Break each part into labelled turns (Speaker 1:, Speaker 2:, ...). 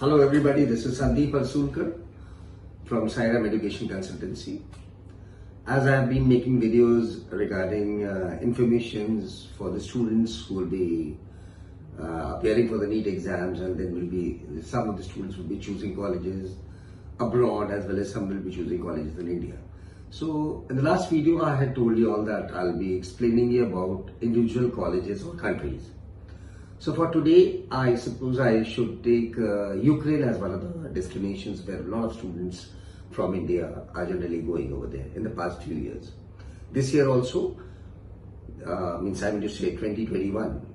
Speaker 1: Hello everybody, this is Sandeep Arsulkar from Sairam Education Consultancy. As I have been making videos regarding informations for the students who will be appearing for the NEET exams, and then some of the students will be choosing colleges abroad as well as some will be choosing colleges in India. So in the last video I had told you all that I'll be explaining you about individual colleges or countries. So for today, I suppose I should take Ukraine as one of the destinations where a lot of students from India are generally going over there in the past few years. This year also, I'm going to say 2021,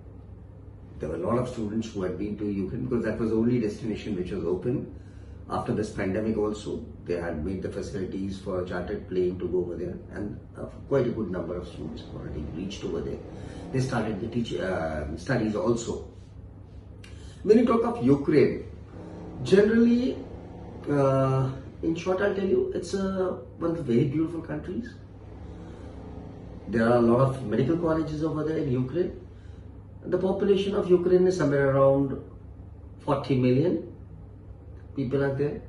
Speaker 1: there were a lot of students who had been to Ukraine because that was the only destination which was open. After this pandemic also, they had made the facilities for a chartered plane to go over there, and quite a good number of students have already reached over there. They started the studies also. When you talk of Ukraine, generally, in short I'll tell you, it's one of the very beautiful countries. There are a lot of medical colleges over there in Ukraine. The population of Ukraine is somewhere around 40 million people are there.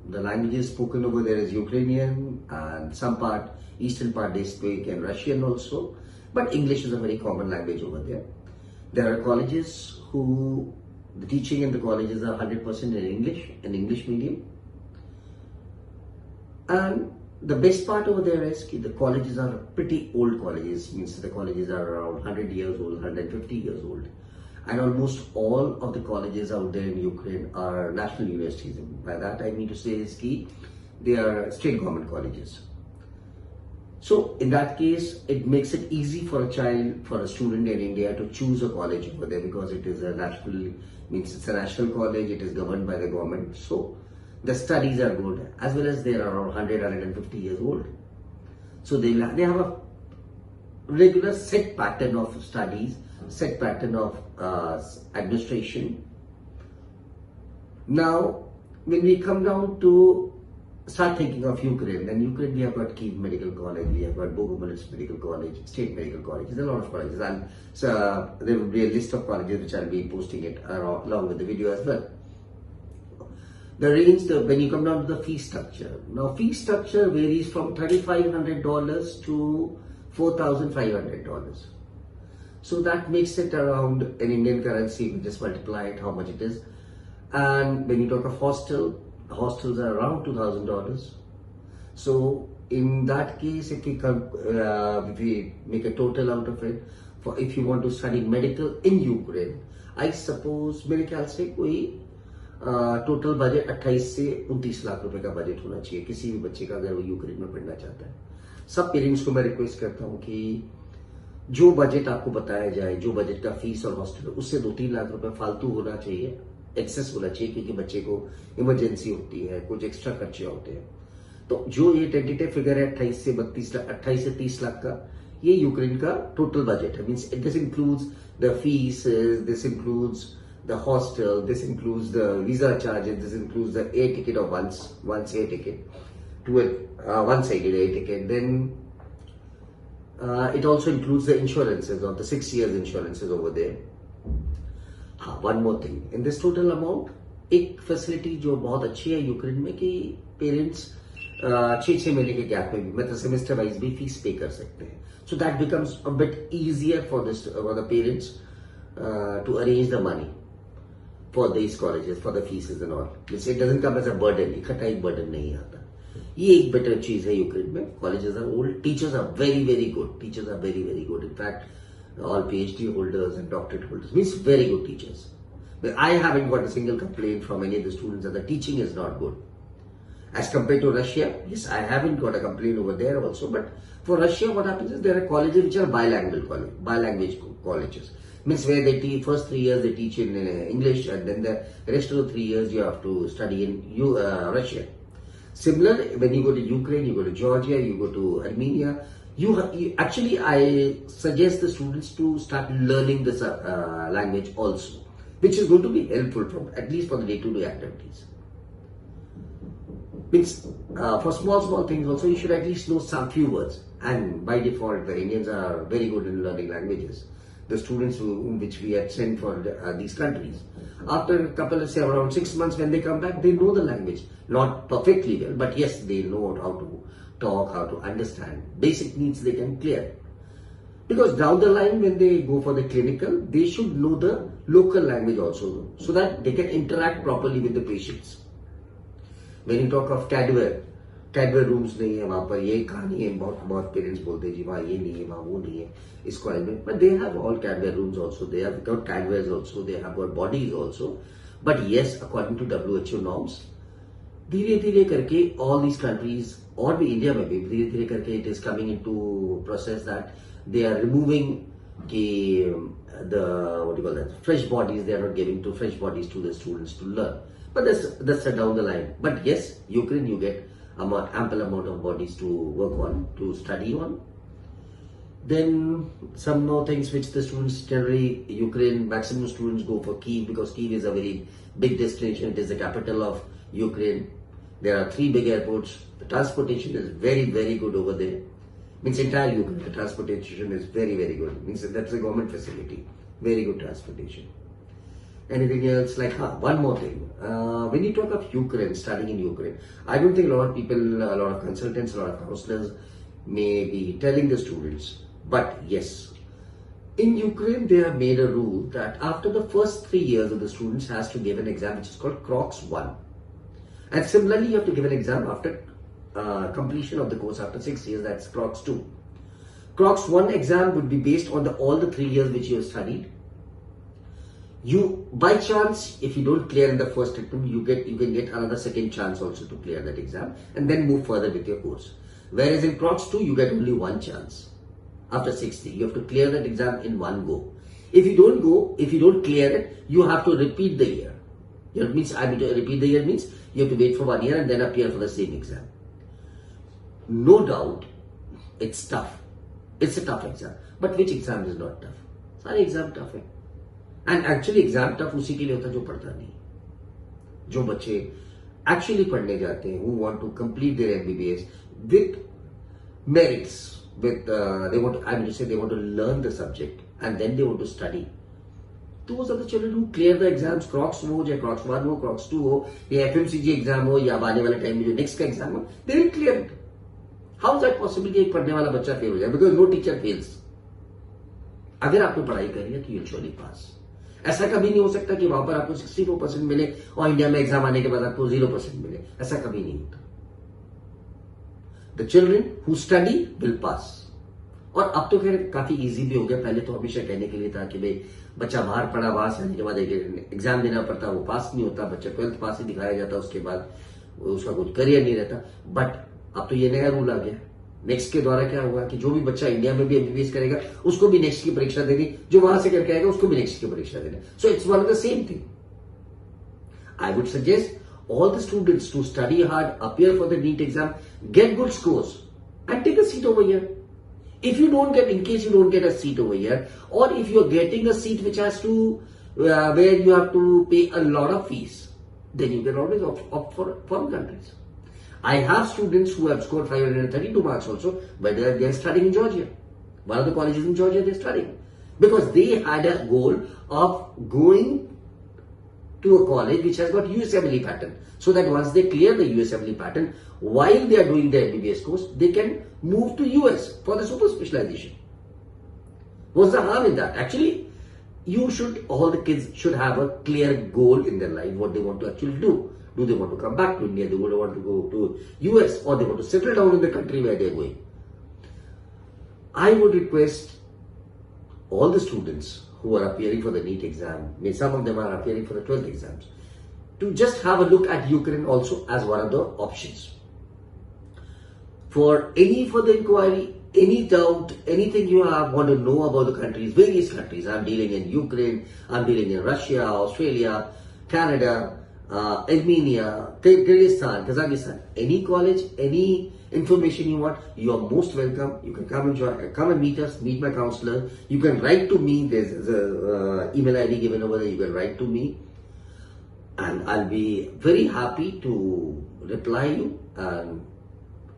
Speaker 1: The languages spoken over there is Ukrainian, and some part, eastern part they speak in Russian also. But English is a very common language over there. There are colleges who, the teaching in the colleges are 100% in English medium. And the best part over there is the colleges are pretty old colleges, means the colleges are around 100 years old, 150 years old. And almost all of the colleges out there in Ukraine are national universities. By that I mean to say is they are state government colleges. So in that case, it makes it easy for a student in India to choose a college over there because it is it's a national college, it is governed by the government. So the studies are good, as well as they are around 100, 150 years old. So they have a regular set pattern of studies, set pattern of administration. Now, when we come down to start thinking of Ukraine, then Ukraine we have got Kyiv Medical College, we have got Bogomolets Medical College, State Medical College. There are a lot of colleges, and so there will be a list of colleges which I'll be posting it along with the video as well. The range, when you come down to the fee structure, now fee structure varies from $3,500 to $4,500. So that makes it around, in Indian currency, we just multiply it how much it is. And when you talk of hostels are around $2,000. So in that case, if we make a total out of it, for if you want to study medical in Ukraine, I suppose मेरे ख्याल से कोई total budget 28 से 29 लाख रुपए का budget होना चाहिए किसी भी बच्चे का अगर वो यूक्रेन में पढ़ना चाहता है. सब पेरेंट्स को मैं रिक्वेस्ट करता हूँ कि जो बजट आपको बताया जाए, जो बजट का फीस और हॉस्टल, उससे 2-3 लाख रुपए फालतू होना चाहिए, एक्सेस होना चाहिए, क्योंकि बच्चे को इमरजेंसी होती है, कुछ एक्स्ट्रा खर्चे होते हैं. तो जो ये टेंटेटिव फिगर है 28 से 30 लाख का, ये यूक्रेन का टोटल बजट है. Means this includes the fees, this includes the hostel, this includes the visa charges, this includes the air ticket of once air ticket, to a one-sided air ticket. Then it also includes the insurances of the 6 years insurances over there. One more thing, in this total amount, एक facility जो बहुत अच्छी है Ukraine में कि parents 6 महीने के gap में भी मतलब सेमेस्टर वाइज भी फीस पे कर सकते हैं. So that becomes a bit easier for the parents to arrange the money for these colleges, for the fees and all. It doesn't come as a burden. इकट्ठा एक burden नहीं आता. ये एक better चीज है यूक्रेन में. Colleges are old. Teachers are very, very good. Teachers are very, very good. In fact, all PhD holders and doctorate holders means very good teachers. But I haven't got a single complaint from any of the students that the teaching is not good. As compared to Russia, yes, I haven't got a complaint over there also. But for Russia, what happens is there are colleges which are bilanguage colleges. Means where they teach, first 3 years they teach in English, and then the rest of the 3 years you have to study in Russia. Similar, when you go to Ukraine, you go to Georgia, you go to Armenia, actually I suggest the students to start learning this language also, which is going to be helpful at least for the day-to-day activities. Means for small things also you should at least know some few words, and by default the Indians are very good in learning languages. the students which we had sent for these countries. After a couple of, say, around 6 months, when they come back, they know the language. Not perfectly well, but yes, they know how to talk, how to understand. Basic needs they can clear. Because down the line, when they go for the clinical, they should know the local language also, so that they can interact properly with the patients. When you talk of cadaver rooms नहीं है वहाँ पर, ये कहानी है, बहुत बहुत parents बोलते हैं जी वहाँ ये नहीं है, वहाँ वो नहीं है इस कॉलेज में, but they have all cadaver rooms also, they have got cadavers also, they have got bodies also, but yes according to WHO norms धीरे धीरे करके ऑल दीज कंट्रीज और भी इंडिया में भी धीरे धीरे करके it is coming into process that they are removing कि the what do you call that, fresh bodies, they are not giving to fresh bodies to the students to learn, but that's down the line. But yes, Ukraine you get ample amount of bodies to work on, to study on. Then some more things which the students generally, Ukraine, maximum students go for Kyiv, because Kyiv is a very big destination. It is the capital of Ukraine. There are 3 big airports. The transportation is very, very good over there. Means entire Ukraine, the transportation is very, very good. Means that's a government facility. Very good transportation. Anything else? Like, one more thing. When you talk of Ukraine, studying in Ukraine, I don't think a lot of people, a lot of consultants, a lot of counselors may be telling the students. But yes, in Ukraine, they have made a rule that after the first 3 years of the students has to give an exam which is called CROCS 1. And similarly, you have to give an exam after completion of the course after 6 years, that's CROCS 2. CROCS 1 exam would be based on all the 3 years which you have studied. You, by chance, if you don't clear in the first attempt, you can get another second chance also to clear that exam and then move further with your course. Whereas in CROCS 2, you get only one chance. After 60, you have to clear that exam in one go. If you don't clear it, you have to repeat the year. It means, repeat the year means you have to wait for 1 year and then appear for the same exam. No doubt, it's tough. It's a tough exam. But which exam is not tough? सारे exam tough है. And actually exam tough उसी के लिए होता है जो पढ़ता नहीं. जो बच्चे actually पढ़ने जाते हैं, who want to complete their MBBS with merits, with they want to learn the subject and then they want to study. Those are the children who clear the exams, CROCS हो, या CROCS 1 हो, CROCS 2 हो, या FMCG exam हो, या आने वाले time में जो नेक्स्ट का एग्जाम हो, they will clear it. How is that possible कि एक पढ़ने वाला बच्चा फेल हो जाए? Because no teacher fails. अगर आपने पढ़ाई करी है तो you'll surely pass. ऐसा कभी नहीं हो सकता कि वहां पर आपको 64% मिले और इंडिया में एग्जाम आने के बाद आपको 0% मिले. ऐसा कभी नहीं होता. The children who study will pass. और अब तो खैर काफी इजी भी हो गया. पहले तो हमेशा कहने के लिए था कि भाई बच्चा बाहर पढ़ा, वहां से आने के बाद एग्जाम देना पड़ता, वो पास नहीं होता, बच्चा 12th पास ही दिखाया जाता, उसके बाद उसका कुछ करियर नहीं रहता. बट अब तो ये नया रूल आ गया. नेक्स्ट के द्वारा क्या होगा कि जो भी बच्चा इंडिया में भी एमबीबीएस करेगा उसको भी नेक्स्ट की परीक्षा देनी, जो वहां से करके आएगा उसको भी नेक्स्ट की परीक्षा देनी. So it's one of the same thing. I would suggest all the students to study hard, appear for the NEET exam, get good scores and take a seat over here. If you don't get, in case you don't get a seat over here, or if you're getting a seat which has to, where you have to pay a lot of fees, then you can always opt for foreign countries. I have students who have scored 532 marks also, but they are studying in Georgia. One of the colleges in Georgia they're studying. Because they had a goal of going to a college which has got USMLE pattern. So that once they clear the USMLE pattern, while they are doing their MBBS course, they can move to US for the super specialization. What's the harm in that? Actually, all the kids should have a clear goal in their life, what they want to actually do. Do they want to come back to India? Do they want to go to US? Or they want to settle down in the country where they're going? I would request all the students who are appearing for the NEET exam, some of them are appearing for the 12th exams, to just have a look at Ukraine also as one of the options. For any further inquiry, any doubt, anything you want to know about the countries, various countries, I'm dealing in Ukraine, I'm dealing in Russia, Australia, Canada, Armenia, Kyrgyzstan, Kazakhstan, any college, any information you want, you are most welcome. You can come and meet us, meet my counselor. You can write to me. There's a email ID given over there. You can write to me, and I'll be very happy to reply you and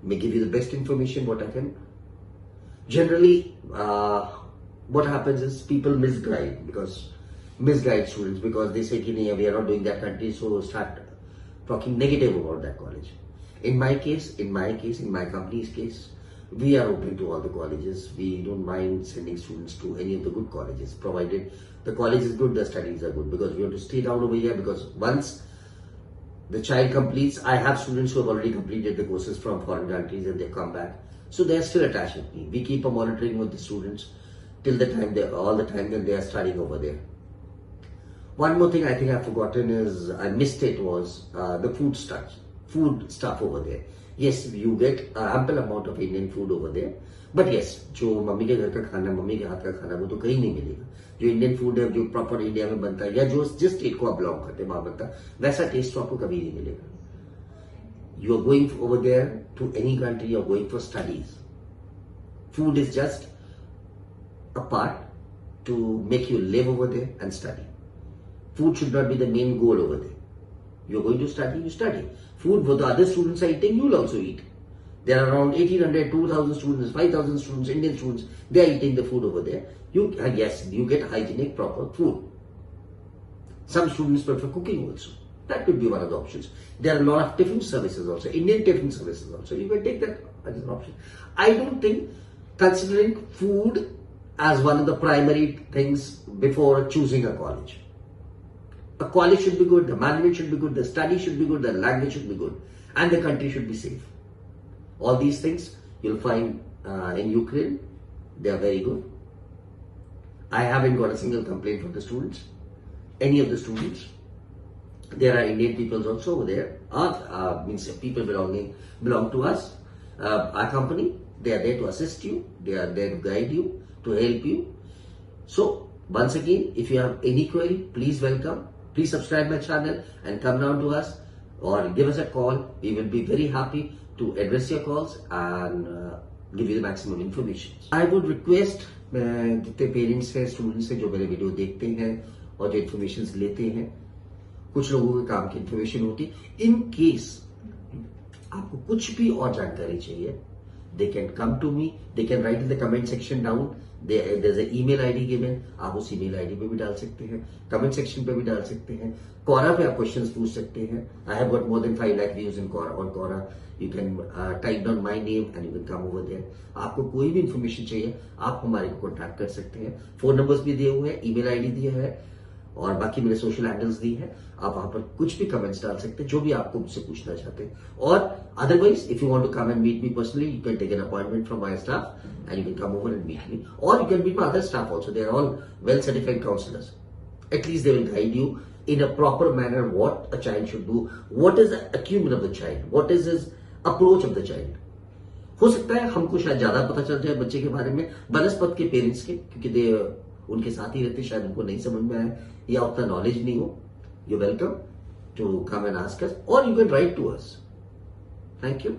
Speaker 1: may give you the best information what I can. Generally, what happens is people misguide students because they say कि नहीं we are not doing that country, so start talking negative about that college. In my company's case, we are open to all the colleges. We don't mind sending students to any of the good colleges, provided the college is good, the studies are good, because we want to stay down over here, because once the child completes, I have students who have already completed the courses from foreign countries and they come back. So they are still attached with me. We keep a monitoring with the students till the time that they are studying over there. One more thing I think I've forgotten is, I missed it, was the food stuff over there. Yes, you get ample amount of Indian food over there. But yes, जो mummy के घर का खाना, mummy के हाथ का खाना, वो तो कहीं नहीं मिलेगा. जो इंडियन फूड है, जो प्रॉपर इंडिया में बनता है, या जो जिस स्टेट को आप बिलोंग करते हैं वहां बनता है, वैसा टेस्ट तो आपको कभी नहीं मिलेगा. You are going over there to any country, you are going for studies. Food is just a part to make you live over there and study. Food should not be the main goal over there. You are going to study, you study. Food, what the other students are eating, you will also eat. There are around 1,800, 2,000 students, 5,000 students, Indian students, they are eating the food over there. Yes, you get hygienic, proper food. Some students prefer cooking also. That could be one of the options. There are a lot of tiffin services also, Indian tiffin services also. You can take that as an option. I don't think considering food as one of the primary things before choosing a college. A college should be good, the management should be good, the study should be good, the language should be good, and the country should be safe. All these things you'll find in Ukraine. They are very good. I haven't got a single complaint from the students, any of the students. There are Indian people also over there. Means people belong to us, our company. They are there to assist you. They are there to guide you, to help you. So once again, if you have any query, please welcome. Please subscribe my channel and come down to us or give us a call. We will be very happy to address your calls and give you the maximum information. I would request जितने parents हैं, students हैं, जो मेरे video देखते हैं और जो information लेते हैं, कुछ लोगों के काम की इन्फॉर्मेशन होती है. इन केस आपको कुछ भी और जानकारी चाहिए, they can come to me, they can write in the comment section down. There's an email ID given. आप उस email ID पे भी डाल सकते हैं, comment section पे भी डाल सकते हैं, Quora पे आप questions पूछ सकते हैं. I have got more than 5 lakh views on Quora. You can type down my name and you can come over there. आपको कोई भी information चाहिए, आप हमारे को contact कर सकते हैं. फोन नंबर्स भी दिए हुए हैं, email ID दिया है और बाकी मेरे सोशल हैंडल्स दी है. आप वहां पर कुछ भी कमेंट्स डाल सकते हैं, जो भी आपको मुझसे पूछना चाहते हैं. और otherwise if you want to come and meet me personally, you can take an appointment from my staff and you can come over and meet me, और you can meet my other staff also. They are all well certified counsellors. At least they will guide you in a proper manner what a child should do, what is the acumen of the child, what is his approach of the child. हो सकता है हमको शायद ज्यादा पता चल जाए बच्चे के बारे में बनस्पत के पेरेंट्स के, क्योंकि उनके साथ ही रहते, शायद उनको नहीं समझ में आए या उतना नॉलेज नहीं हो. You welcome to come and ask us or you can write to us. Thank you.